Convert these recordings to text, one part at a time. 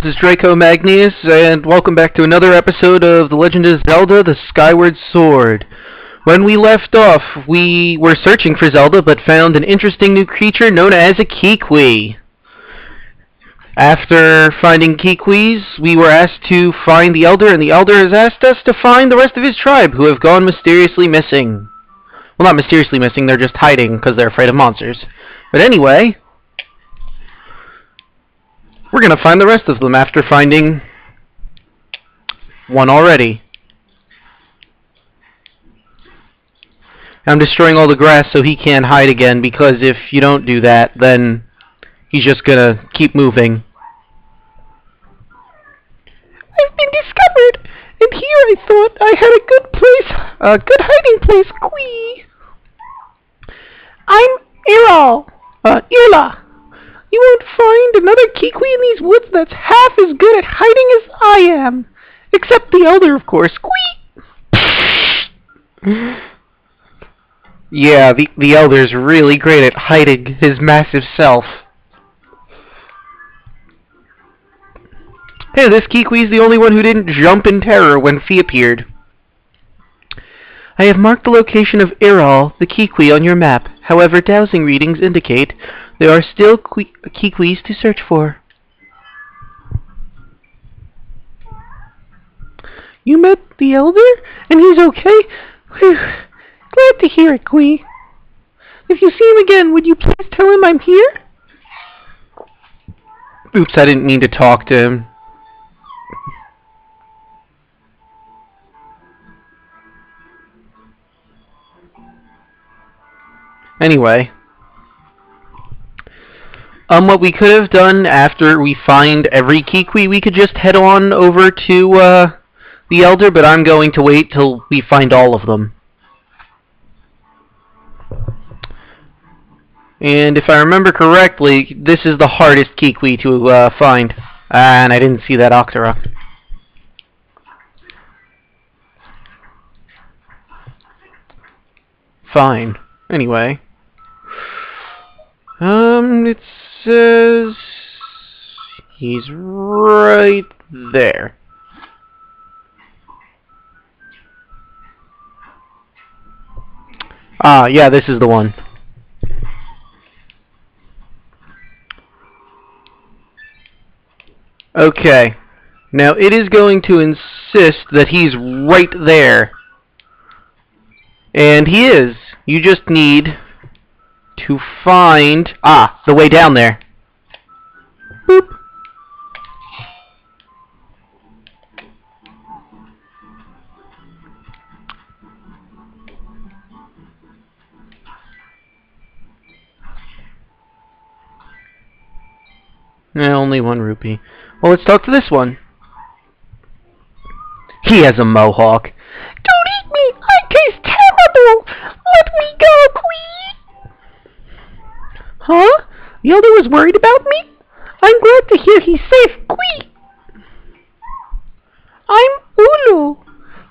this is Draco Magnius, and welcome back to another episode of The Legend of Zelda, The Skyward Sword. When we left off, we were searching for Zelda, but found an interesting new creature known as a Kikwi. After finding Kikwis, we were asked to find the Elder, and the Elder has asked us to find the rest of his tribe, who have gone mysteriously missing. Well, not mysteriously missing, they're just hiding because they're afraid of monsters. But anyway, we're going to find the rest of them after finding one already. I'm destroying all the grass so he can't hide again, because if you don't do that, then he's just going to keep moving. I've been discovered, and here I thought I had a good place, a good hiding place, Kikwi. I'm Irla. You won't find another Kikwi in these woods that's half as good at hiding as I am. Except the Elder, of course. Yeah, the Elder's really great at hiding his massive self. Hey, this Kikwi's the only one who didn't jump in terror when Fee appeared. I have marked the location of Iral, the Kikwi, on your map. However, dowsing readings indicate there are still Kikwis to search for. You met the Elder? And he's okay? Whew. Glad to hear it, Kikwi. If you see him again, would you please tell him I'm here? Oops, I didn't mean to talk to him. Anyway, what we could have done after we find every Kikwi, we could just head on over to the Elder, but I'm going to wait till we find all of them. And if I remember correctly, this is the hardest Kikwi to find. And I didn't see that Octorock. Fine. Anyway. It says he's right there. Ah, yeah, this is the one. Okay. Now, it is going to insist that he's right there. And he is. You just need to find... Ah, the way down there. Boop. Only one rupee. Well, let's talk to this one. He has a mohawk. Don't eat me! I taste terrible! Let me go, Kikwi! Huh? The Elder was worried about me? I'm glad to hear he's safe, Kikwi! I'm Ulu.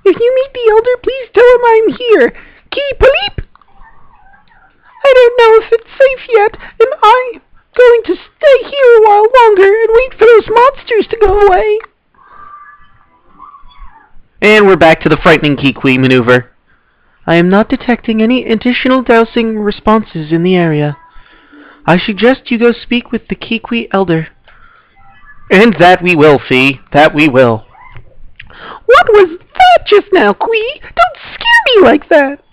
If you meet the Elder, please tell him I'm here. Ki Paleep! I don't know if it's safe yet, and I'm going to stay here a while longer and wait for those monsters to go away. And we're back to the frightening Kikwi maneuver. I am not detecting any additional dowsing responses in the area. I suggest you go speak with the Kikwi Elder. And that we will, Fee. That we will. What was that just now, Kikwi? Don't scare me like that.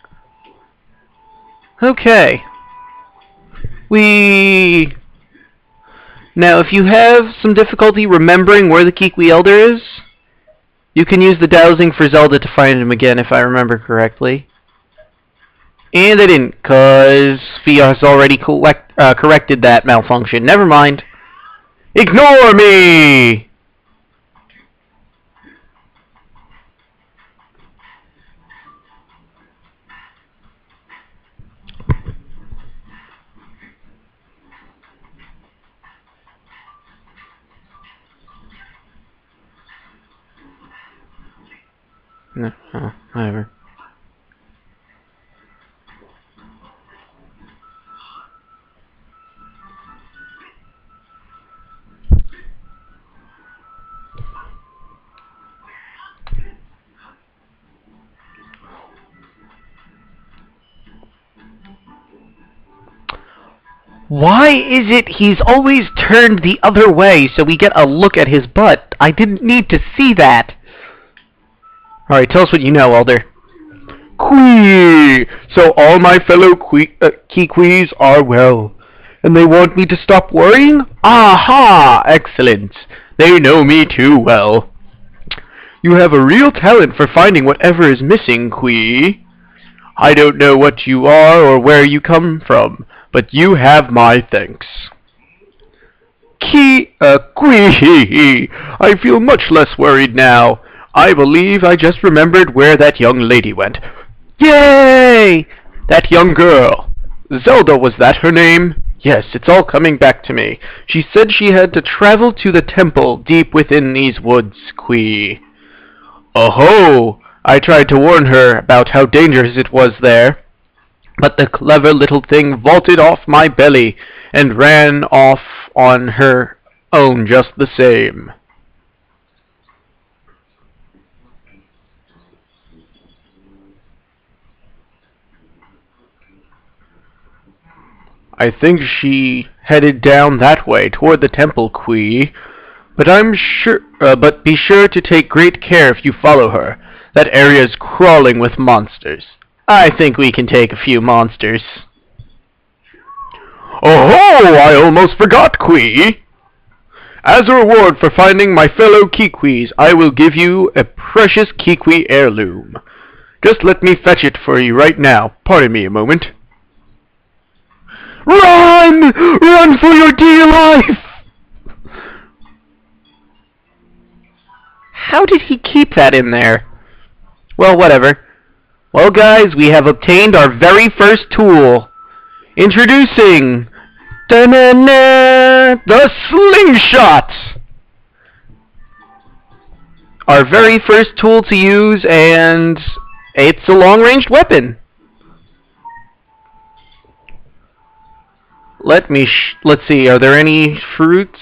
Okay. Now, if you have some difficulty remembering where the Kikwi Elder is, you can use the dowsing for Zelda to find him again, if I remember correctly. And I didn't, because Fee has already corrected that malfunction. Never mind. Ignore me! No, oh, whatever. Why is it he's always turned the other way so we get a look at his butt? I didn't need to see that. Alright, tell us what you know, Elder. Kikwi! So all my fellow Kikwis are well, and they want me to stop worrying? Aha! Excellent. They know me too well. You have a real talent for finding whatever is missing, Kikwi. I don't know what you are or where you come from, but you have my thanks. Kikwi! I feel much less worried now. I believe I just remembered where that young lady went. Yay! That young girl. Zelda, was that her name? Yes, it's all coming back to me. She said she had to travel to the temple deep within these woods, Kikwi. Oh-ho! I tried to warn her about how dangerous it was there, but the clever little thing vaulted off my belly and ran off on her own just the same. I think she headed down that way toward the temple, Kikwi. But be sure to take great care if you follow her. That area is crawling with monsters. I think we can take a few monsters. Oh-ho! I almost forgot, Kikwi! As a reward for finding my fellow Kikwis, I will give you a precious Kikwi heirloom. Just let me fetch it for you right now. Pardon me a moment. Run! Run for your dear life! How did he keep that in there? Well, whatever. Well, guys, we have obtained our very first tool. Introducing... da-na-na, the slingshot! Our very first tool to use, and it's a long-ranged weapon. Let's see, are there any fruits?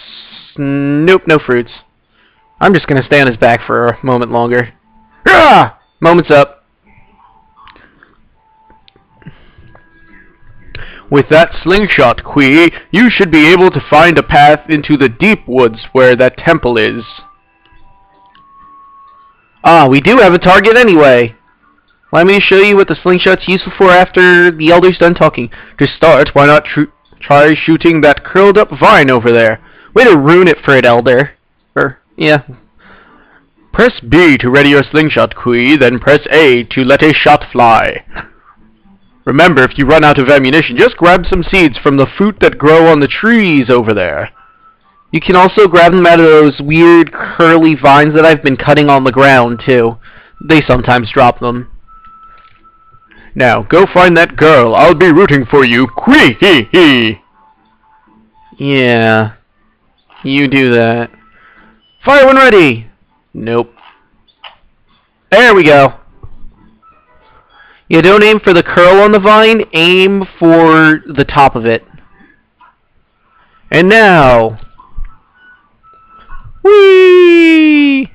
Nope, no fruits. I'm just gonna stay on his back for a moment longer. Ah! Moment's up. With that slingshot, Kikwi, you should be able to find a path into the deep woods where that temple is. Ah, we do have a target anyway. Let me show you what the slingshot's useful for after the Elder's done talking. To start, why not try shooting that curled up vine over there? Way to ruin it for it, Elder. Yeah. Press B to ready your slingshot, Kikwi, then press A to let a shot fly. Remember, if you run out of ammunition, just grab some seeds from the fruit that grow on the trees over there. You can also grab them out of those weird curly vines that I've been cutting on the ground, too. They sometimes drop them. Now, go find that girl. I'll be rooting for you. Kikwi! Yeah. You do that. Fire when ready! Nope. There we go. Yeah, don't aim for the curl on the vine, aim for the top of it. And now... Whee!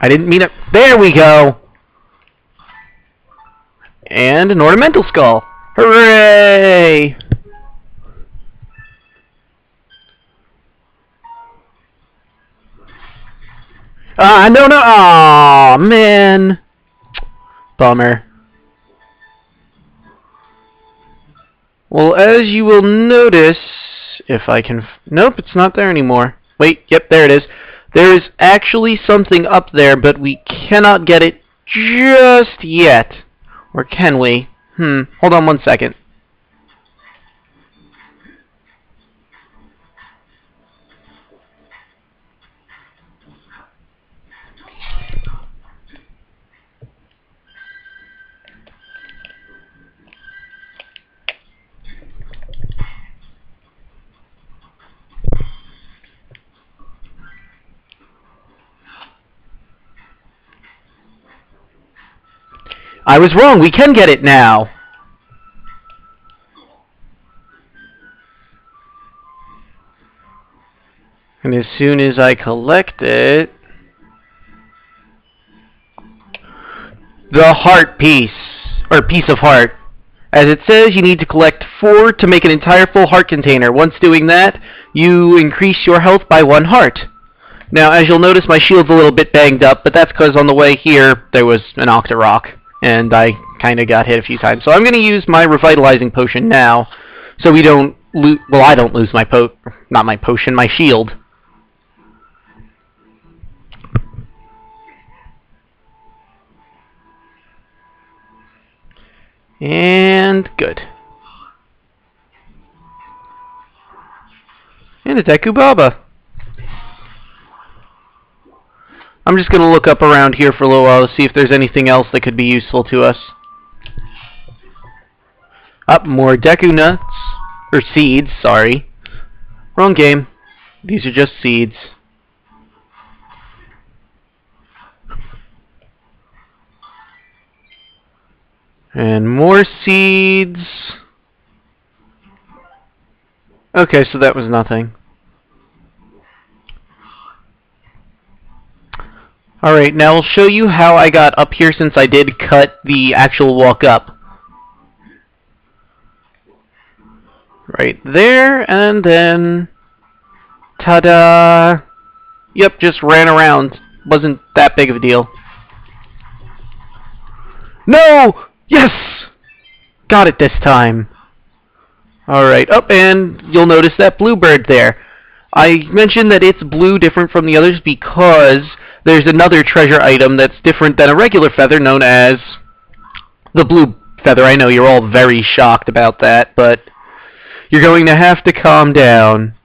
I didn't mean it. There we go! And an ornamental skull. Hooray! No. Aw, man. Bummer. Well, as you will notice, if I can... Nope, it's not there anymore. Wait, yep, there it is. There is actually something up there, but we cannot get it just yet. Or can we? Hold on one second. I was wrong, we can get it now. And as soon as I collect it... The heart piece. Or piece of heart. As it says, you need to collect 4 to make an entire full heart container. Once doing that, you increase your health by 1 heart. Now, as you'll notice, my shield's a little bit banged up, but that's because on the way here, there was an Octorok, and I kind of got hit a few times. So I'm going to use my revitalizing potion now, so we don't lose... Well, I don't lose my not my potion, my shield. And good. And a Deku Baba. I'm just going to look up around here for a little while to see if there's anything else that could be useful to us. Up, more Deku Nuts. Or seeds, sorry. Wrong game. These are just seeds. And more seeds. Okay, so that was nothing. Alright, now I'll show you how I got up here since I did cut the actual walk up. Right there, and then... ta-da! Yep, just ran around. Wasn't that big of a deal. No! Yes! Got it this time. Alright, up, and you'll notice that blue bird there. I mentioned that it's blue different from the others because there's another treasure item that's different than a regular feather known as the blue feather. I know you're all very shocked about that, but you're going to have to calm down.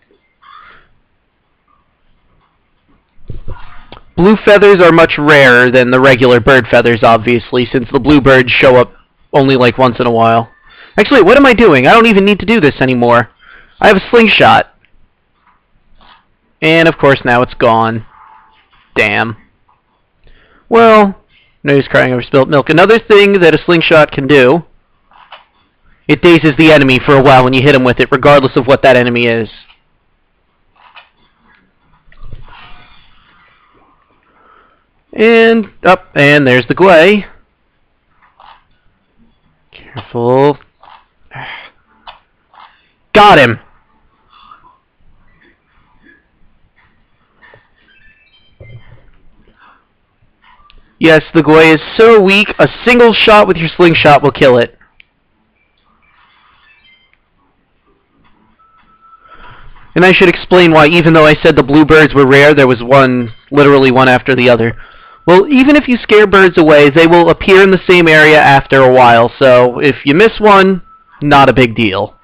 Blue feathers are much rarer than the regular bird feathers, obviously, since the blue birds show up only like once in a while. Actually, what am I doing? I don't even need to do this anymore. I have a slingshot. And, of course, now it's gone. Damn. Well, no use crying over spilt milk. Another thing that a slingshot can do, it dazes the enemy for a while when you hit him with it, regardless of what that enemy is. And up, and there's the Gwei. Careful. Got him! Yes, the Gwei is so weak, a single shot with your slingshot will kill it. And I should explain why, even though I said the blue birds were rare, there was one, literally one after the other. Well, even if you scare birds away, they will appear in the same area after a while, so if you miss one, not a big deal.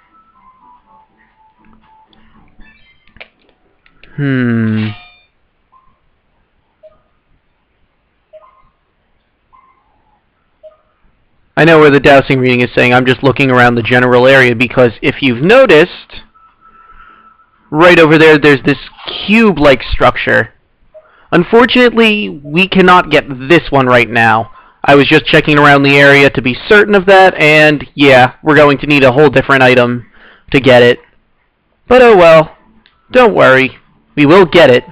I know where the dowsing reading is saying I'm just looking around the general area, because if you've noticed, right over there, there's this cube-like structure. Unfortunately, we cannot get this one right now. I was just checking around the area to be certain of that, and yeah, we're going to need a whole different item to get it. But oh well, don't worry, we will get it.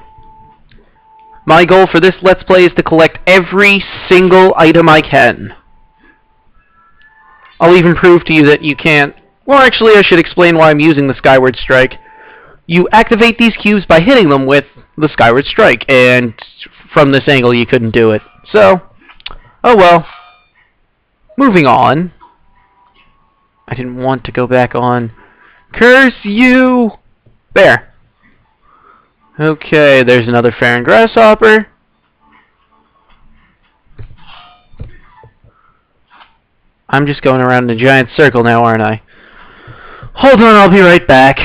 My goal for this Let's Play is to collect every single item I can. I'll even prove to you that you can't... Well, actually, I should explain why I'm using the Skyward Strike. You activate these cubes by hitting them with the Skyward Strike, and from this angle you couldn't do it. So, oh well. Moving on. I didn't want to go back on. Curse you! There. Okay, there's another Farron Grasshopper. I'm just going around in a giant circle now, aren't I? Hold on, I'll be right back.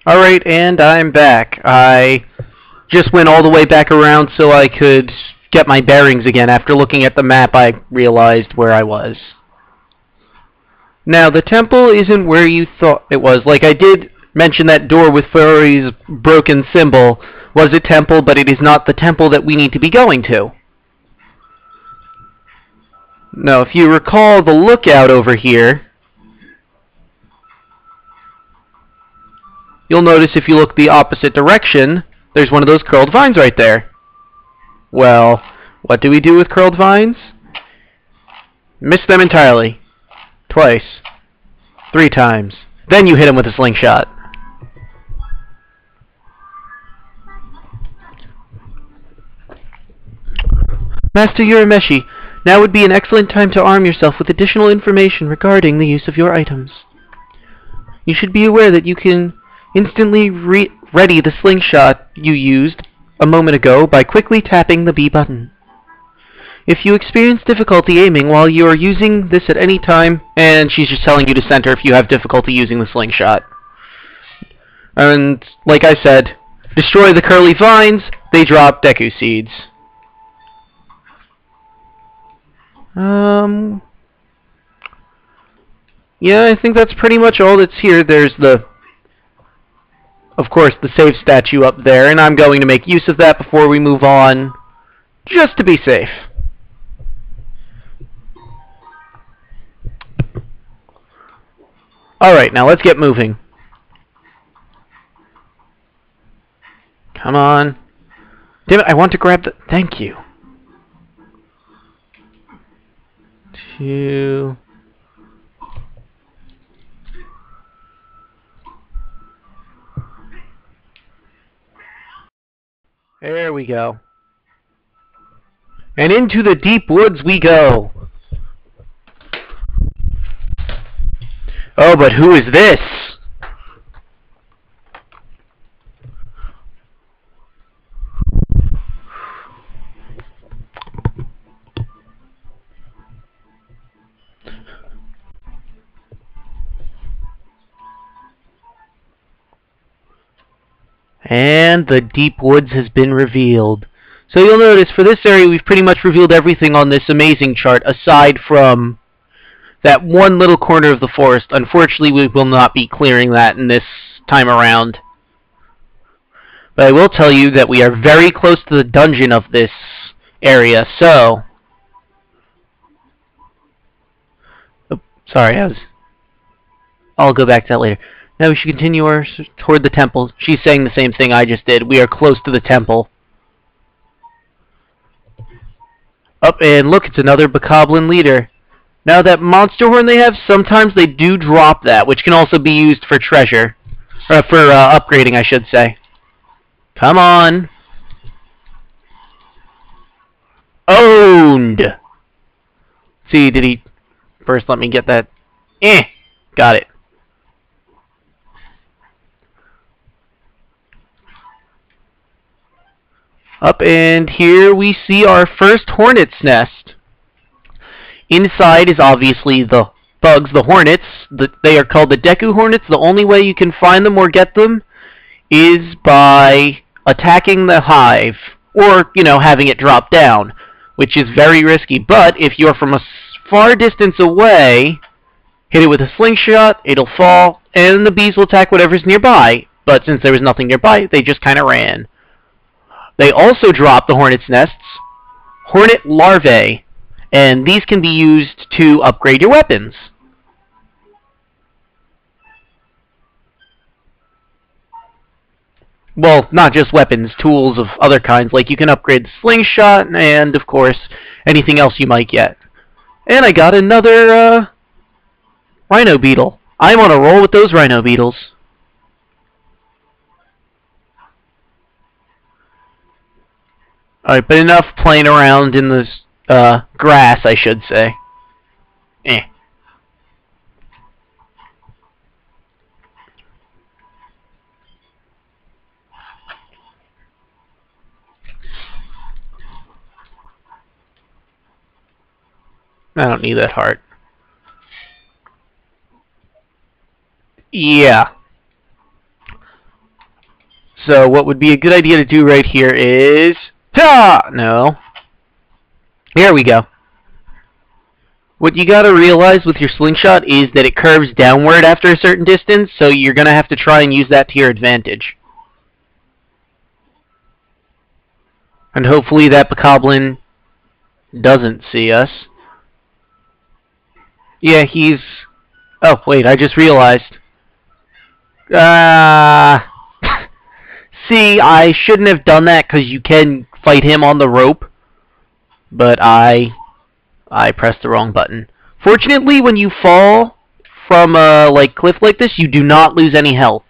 Alright, and I'm back. I just went all the way back around so I could get my bearings again. After looking at the map, I realized where I was. Now, the temple isn't where you thought it was. Like, I did mention that door with Furry's broken symbol was a temple, but it is not the temple that we need to be going to. Now, if you recall the lookout over here, you'll notice if you look the opposite direction, there's one of those curled vines right there. Well, what do we do with curled vines? Miss them entirely. Twice. 3 times. Then you hit them with a slingshot. Master Urameshi, now would be an excellent time to arm yourself with additional information regarding the use of your items. You should be aware that you can instantly ready the slingshot you used a moment ago by quickly tapping the B button. If you experience difficulty aiming while you are using this at any time, and she's just telling you to center if you have difficulty using the slingshot. And, like I said, destroy the curly vines, they drop Deku seeds. Yeah, I think that's pretty much all that's here. There's of course, the save statue up there, and I'm going to make use of that before we move on, just to be safe. Alright, now let's get moving. Come on. Damn it, I want to grab the... Thank you. 2... There we go. And into the deep woods we go. Oh, but who is this? And the deep woods has been revealed. So you'll notice for this area we've pretty much revealed everything on this amazing chart aside from that one little corner of the forest. Unfortunately, we will not be clearing that in this time around. But I will tell you that we are very close to the dungeon of this area, so... Oh, sorry, I'll go back to that later. Now we should continue toward the temple. She's saying the same thing I just did. We are close to the temple. Up, and look, it's another Bokoblin leader. Now that monster horn they have, sometimes they do drop that, which can also be used for treasure. Or for upgrading, I should say. Come on. Owned! See, did he... First, let me get that... Got it. Up, and here we see our first hornet's nest. Inside is obviously the bugs, the hornets. They are called the Deku hornets. The only way you can find them or get them is by attacking the hive, or, you know, having it drop down, which is very risky. But if you're from a far distance away, hit it with a slingshot, it'll fall, and the bees will attack whatever's nearby. But since there was nothing nearby, they just kind of ran. They also drop the hornet's nests, hornet larvae, and these can be used to upgrade your weapons. Well, not just weapons, tools of other kinds, like you can upgrade the slingshot, and, of course, anything else you might get. And I got another, rhino beetle. I'm on a roll with those rhino beetles. Alright, but enough playing around in this grass, I should say. I don't need that heart. Yeah. So what would be a good idea to do right here is... Ta! No. There we go. What you gotta realize with your slingshot is that it curves downward after a certain distance, so you're gonna have to try and use that to your advantage. And hopefully that bokoblin doesn't see us. Yeah, he's... Oh, wait, I just realized. See, I shouldn't have done that because you can fight him on the rope. But I pressed the wrong button. Fortunately, when you fall from a cliff like this, you do not lose any health.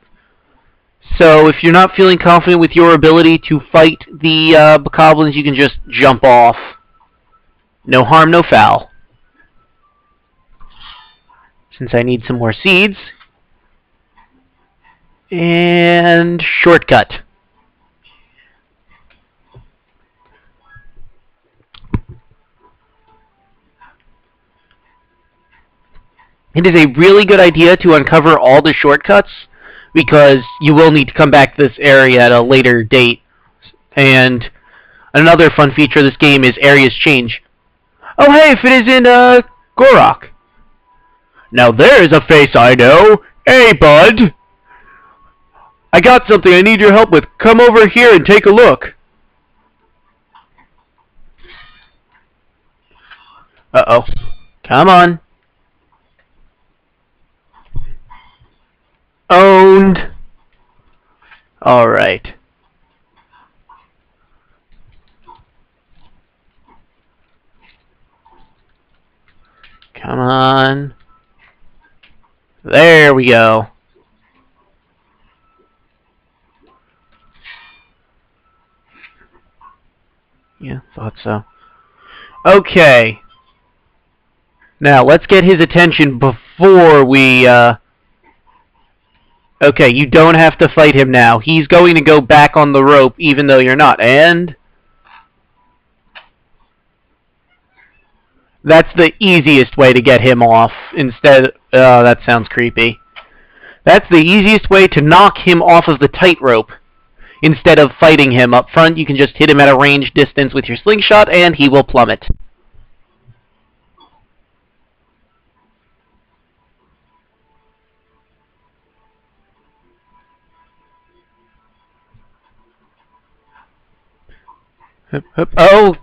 So if you're not feeling confident with your ability to fight the bokoblins, you can just jump off. No harm, no foul. Since I need some more seeds. And shortcut. It is a really good idea to uncover all the shortcuts, because you will need to come back to this area at a later date. And another fun feature of this game is areas change. Oh hey, if it isn't Gorok. Now there's a face I know. Hey bud! I got something I need your help with. Come over here and take a look. Uh-oh. Come on. Owned. Alright. Come on. There we go. Yeah, thought so. Okay. Now, let's get his attention before we, Okay, you don't have to fight him now. He's going to go back on the rope, even though you're not. And... that's the easiest way to get him off. Instead... oh, that sounds creepy. That's the easiest way to knock him off of the tightrope. Instead of fighting him up front, you can just hit him at a ranged distance with your slingshot, and he will plummet. Oh!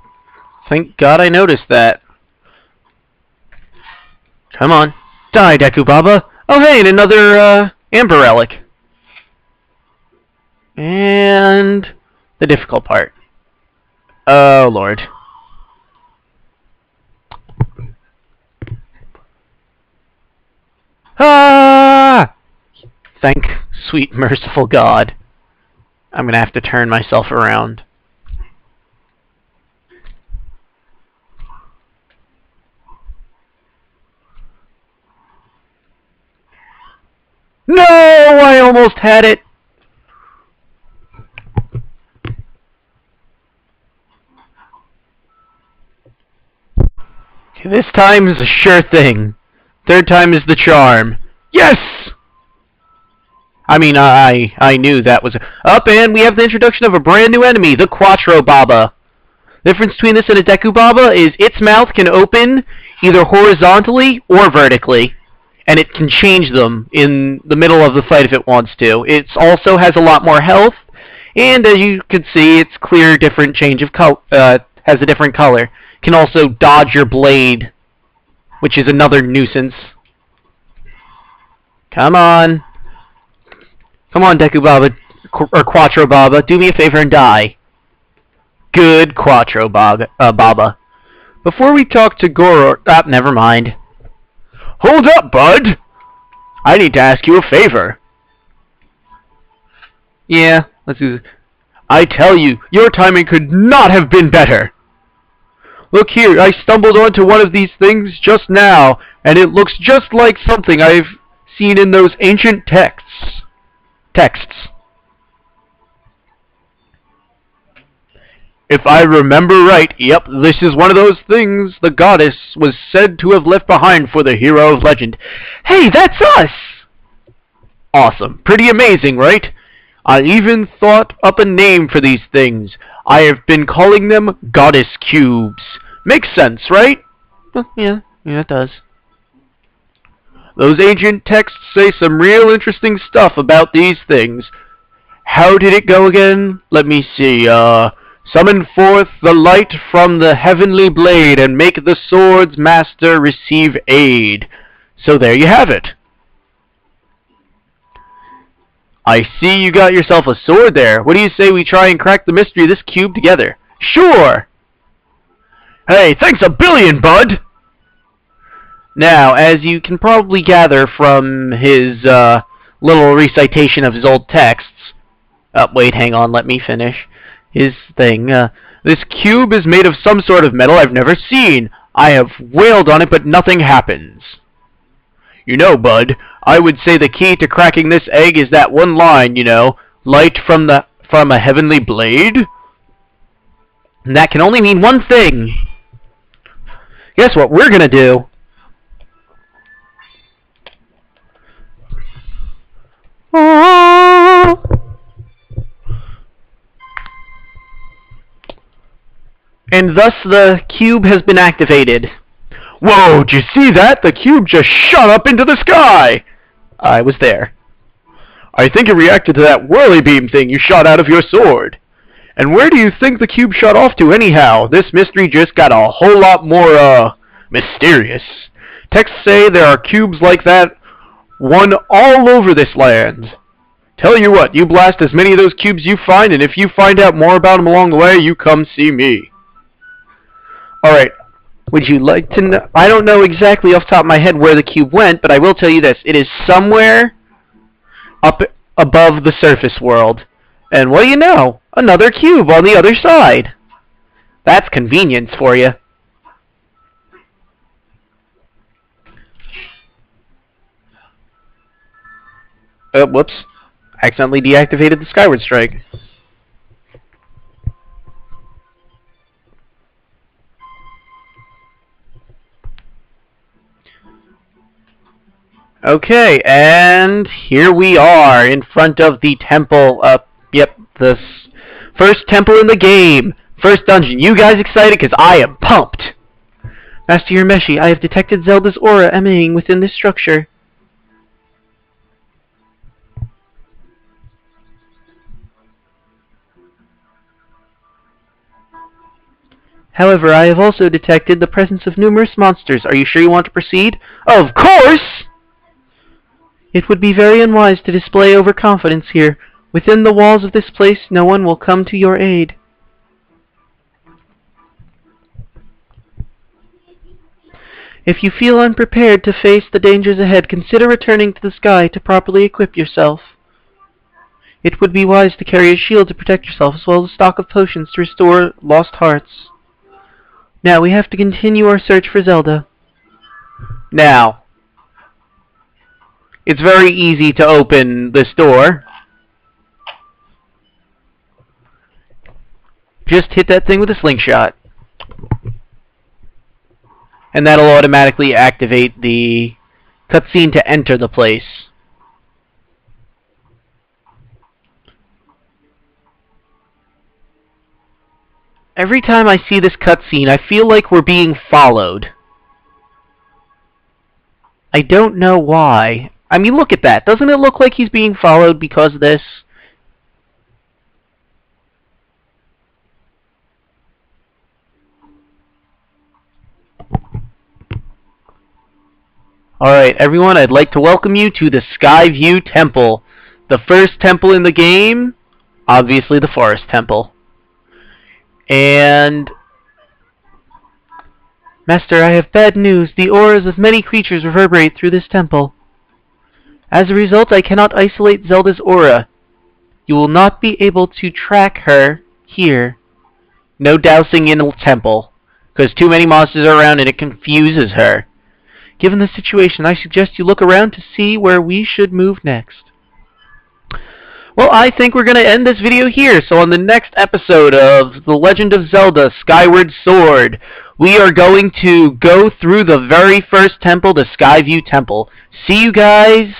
Thank God I noticed that. Come on. Die, Deku Baba! Oh hey, and another, Amber Relic. And... the difficult part. Oh, Lord. Ah! Thank sweet merciful God. I'm gonna have to turn myself around. No! I almost had it! Okay, this time is a sure thing. Third time is the charm. Yes! I mean, I knew that was... Up, and we have the introduction of a brand new enemy, the Quattro Baba. The difference between this and a Deku Baba is its mouth can open either horizontally or vertically. And it can change them in the middle of the fight if it wants to. It also has a lot more health, and as you can see, it's clear, different change of color. Has a different color. Can also dodge your blade, which is another nuisance. Come on, Deku Baba or Quattro Baba, do me a favor and die. Good Quattro Baba. Before we talk to Goro, never mind. Hold up, bud! I need to ask you a favor. Yeah, let's do this. I tell you, your timing could not have been better. Look here, I stumbled onto one of these things just now, and it looks just like something I've seen in those ancient texts. If I remember right, yep, this is one of those things the goddess was said to have left behind for the hero of legend. Hey, that's us! Awesome. Pretty amazing, right? I even thought up a name for these things. I have been calling them goddess cubes. Makes sense, right? Well, yeah, it does. Those ancient texts say some real interesting stuff about these things. How did it go again? Let me see. Summon forth the light from the heavenly blade and make the sword's master receive aid. So there you have it. I see you got yourself a sword there. What do you say we try and crack the mystery of this cube together? Sure! Hey, thanks a billion, bud! Now, as you can probably gather from his little recitation of his old texts... wait, hang on, let me finish. His thing, this cube is made of some sort of metal I've never seen. I have wailed on it, but nothing happens. You know, bud, I would say the key to cracking this egg is that one line, you know, light from a heavenly blade? And that can only mean one thing. Guess what we're gonna do? And thus the cube has been activated. Whoa, did you see that? The cube just shot up into the sky! I was there. I think it reacted to that whirly beam thing you shot out of your sword. And where do you think the cube shot off to anyhow? This mystery just got a whole lot more, mysterious. Texts say there are cubes like that, one all over this land. Tell you what, you blast as many of those cubes you find, and if you find out more about them along the way, you come see me. Alright, would you like to know? I don't know exactly off the top of my head where the cube went, but I will tell you this. It is somewhere up above the surface world. And what do you know? Another cube on the other side. That's convenience for you. Whoops. Accidentally deactivated the Skyward Strike. Okay, and here we are in front of the temple. Yep, the first temple in the game. First dungeon. You guys excited? Because I am pumped. Master Urameshi, I have detected Zelda's aura emanating within this structure. However, I have also detected the presence of numerous monsters. Are you sure you want to proceed? Of course! It would be very unwise to display overconfidence here. Within the walls of this place, no one will come to your aid. If you feel unprepared to face the dangers ahead, consider returning to the sky to properly equip yourself. It would be wise to carry a shield to protect yourself, as well as a stock of potions to restore lost hearts. Now, we have to continue our search for Zelda. Now, it's very easy to open this door. Just hit that thing with a slingshot. And that'll automatically activate the cutscene to enter the place. Every time I see this cutscene, I feel like we're being followed. I don't know why. I mean, look at that. Doesn't it look like he's being followed because of this? Alright, everyone, I'd like to welcome you to the Skyview Temple. The first temple in the game, obviously the Forest Temple. And... Master, I have bad news. The auras of many creatures reverberate through this temple. As a result, I cannot isolate Zelda's aura. You will not be able to track her here. No dousing in a temple, because too many monsters are around and it confuses her. Given the situation, I suggest you look around to see where we should move next. Well, I think we're going to end this video here. So on the next episode of The Legend of Zelda Skyward Sword, we are going to go through the very first temple, the Skyview Temple. See you guys